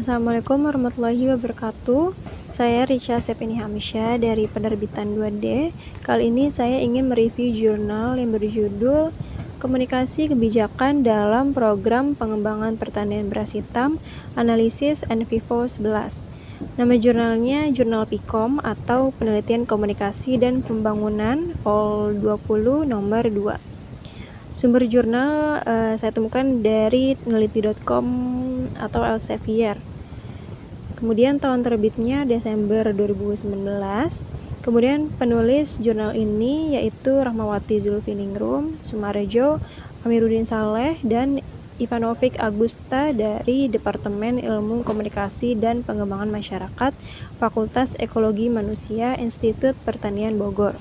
Assalamualaikum warahmatullahi wabarakatuh. Saya Richa Sepini Hamisya dari penerbitan 2D. Kali ini saya ingin mereview jurnal yang berjudul Komunikasi Kebijakan dalam Program Pengembangan Pertanian Beras Hitam Analisis NVIVO 11. Nama jurnalnya Jurnal PIKOM atau Penelitian Komunikasi dan Pembangunan Vol 20 nomor 2. Sumber jurnal saya temukan dari neliti.com atau Elsevier. Kemudian tahun terbitnya Desember 2019. Kemudian penulis jurnal ini yaitu Rahmawati Zulfiningrum, Sumarejo, Amiruddin Saleh, dan Ivanovic Agusta dari Departemen Ilmu Komunikasi dan Pengembangan Masyarakat, Fakultas Ekologi Manusia, Institut Pertanian Bogor.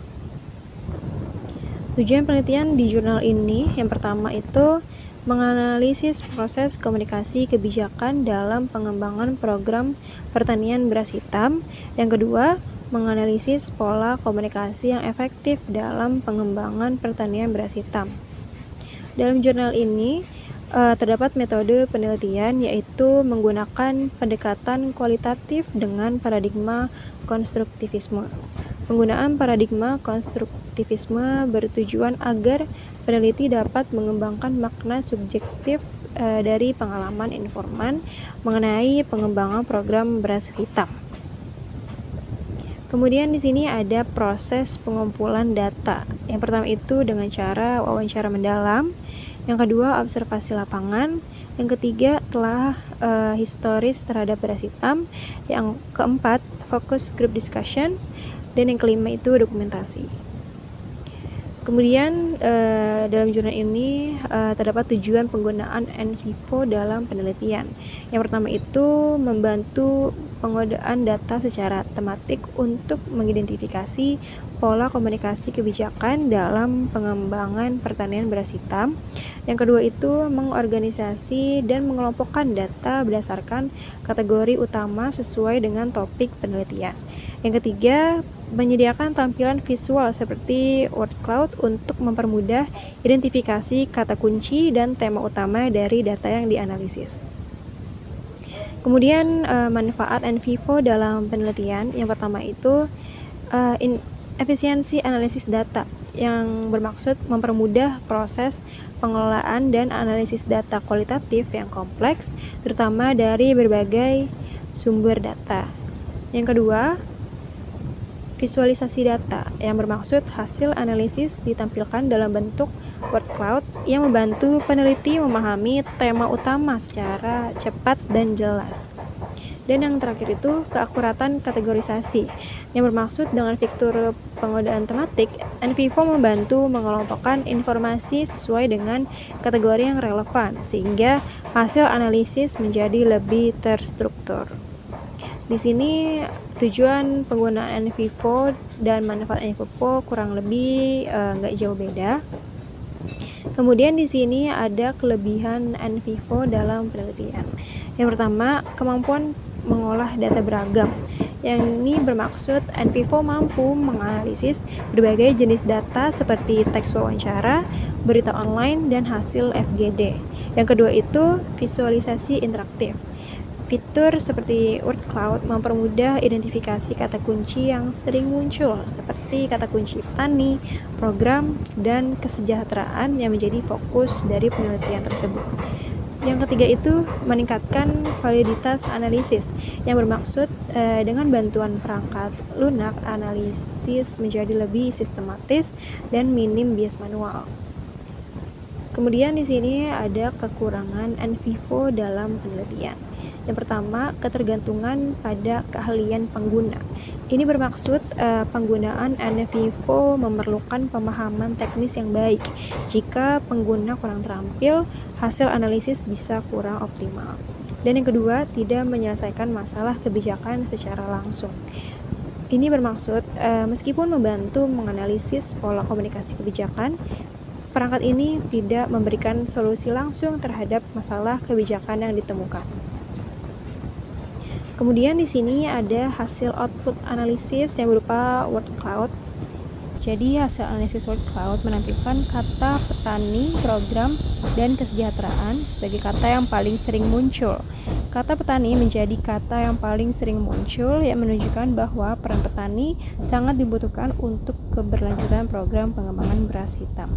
Tujuan penelitian di jurnal ini yang pertama itu menganalisis proses komunikasi kebijakan dalam pengembangan program pertanian beras hitam. Yang kedua, menganalisis pola komunikasi yang efektif dalam pengembangan pertanian beras hitam. Dalam jurnal ini terdapat metode penelitian yaitu menggunakan pendekatan kualitatif dengan paradigma konstruktivisme. Penggunaan paradigma konstruktivisme bertujuan agar peneliti dapat mengembangkan makna subjektif dari pengalaman informan mengenai pengembangan program beras hitam. Kemudian di sini ada proses pengumpulan data. Yang pertama itu dengan cara wawancara mendalam, yang kedua observasi lapangan, yang ketiga telah historis terhadap beras hitam, yang keempat focus group discussions, dan yang kelima itu dokumentasi. Kemudian dalam jurnal ini terdapat tujuan penggunaan NVIVO dalam penelitian. Yang pertama itu membantu pengodaan data secara tematik untuk mengidentifikasi pola komunikasi kebijakan dalam pengembangan pertanian beras hitam. Yang kedua itu mengorganisasi dan mengelompokkan data berdasarkan kategori utama sesuai dengan topik penelitian. Yang ketiga, menyediakan tampilan visual seperti word cloud untuk mempermudah identifikasi kata kunci dan tema utama dari data yang dianalisis. Kemudian manfaat NVIVO dalam penelitian, yang pertama itu efisiensi analisis data yang bermaksud mempermudah proses pengelolaan dan analisis data kualitatif yang kompleks, terutama dari berbagai sumber data. Yang kedua, visualisasi data yang bermaksud hasil analisis ditampilkan dalam bentuk word cloud yang membantu peneliti memahami tema utama secara cepat dan jelas. Dan yang terakhir itu keakuratan kategorisasi yang bermaksud dengan fitur pengodaan tematik, NVIVO membantu mengelompokkan informasi sesuai dengan kategori yang relevan sehingga hasil analisis menjadi lebih terstruktur. Di sini tujuan penggunaan NVIVO dan manfaat NVIVO kurang lebih nggak jauh beda. Kemudian di sini ada kelebihan NVIVO dalam penelitian. Yang pertama, kemampuan mengolah data beragam. Yang ini bermaksud NVIVO mampu menganalisis berbagai jenis data seperti teks wawancara, berita online, dan hasil FGD. Yang kedua itu visualisasi interaktif. Fitur seperti word cloud mempermudah identifikasi kata kunci yang sering muncul seperti kata kunci petani, program, dan kesejahteraan yang menjadi fokus dari penelitian tersebut. Yang ketiga itu meningkatkan validitas analisis yang bermaksud dengan bantuan perangkat lunak analisis menjadi lebih sistematis dan minim bias manual. Kemudian di sini ada kekurangan NVIVO dalam penelitian. Yang pertama, ketergantungan pada keahlian pengguna. Ini bermaksud penggunaan NVIVO memerlukan pemahaman teknis yang baik. Jika pengguna kurang terampil, hasil analisis bisa kurang optimal. Dan yang kedua, tidak menyelesaikan masalah kebijakan secara langsung. Ini bermaksud meskipun membantu menganalisis pola komunikasi kebijakan, perangkat ini tidak memberikan solusi langsung terhadap masalah kebijakan yang ditemukan. Kemudian di sini ada hasil output analisis yang berupa word cloud. Jadi hasil analisis word cloud menampilkan kata petani, program, dan kesejahteraan sebagai kata yang paling sering muncul. Kata petani menjadi kata yang paling sering muncul yang menunjukkan bahwa peran petani sangat dibutuhkan untuk keberlanjutan program pengembangan beras hitam.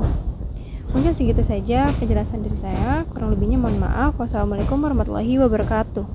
Mungkin segitu saja penjelasan dari saya, kurang lebihnya mohon maaf. Wassalamualaikum warahmatullahi wabarakatuh.